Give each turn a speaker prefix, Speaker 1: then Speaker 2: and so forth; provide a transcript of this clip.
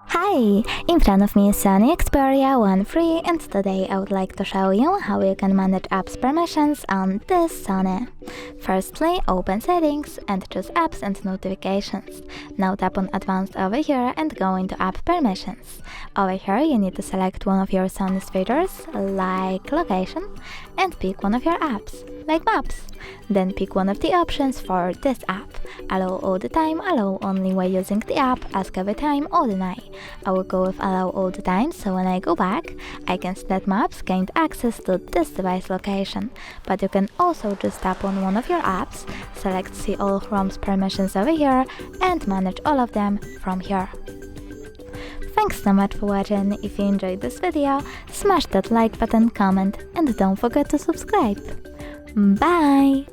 Speaker 1: Hi! In front of me is SONY Xperia 1.3 and today I would like to show you how you can manage apps permissions on this Sony. Firstly, open Settings and choose Apps and Notifications. Now tap on Advanced over here and go into App Permissions. Over here you need to select one of your Sony's features, like Location, and pick one of your apps, like Maps. Then pick one of the options for this app. Allow all the time, allow only while using the app, ask every time, or deny. I will go with allow all the time, so when I go back, I can see that Maps gained access to this device location. But you can also just tap on one of your apps, select See all Chrome's permissions over here, and manage all of them from here. Thanks so much for watching. If you enjoyed this video, smash that like button, comment, and don't forget to subscribe. Bye!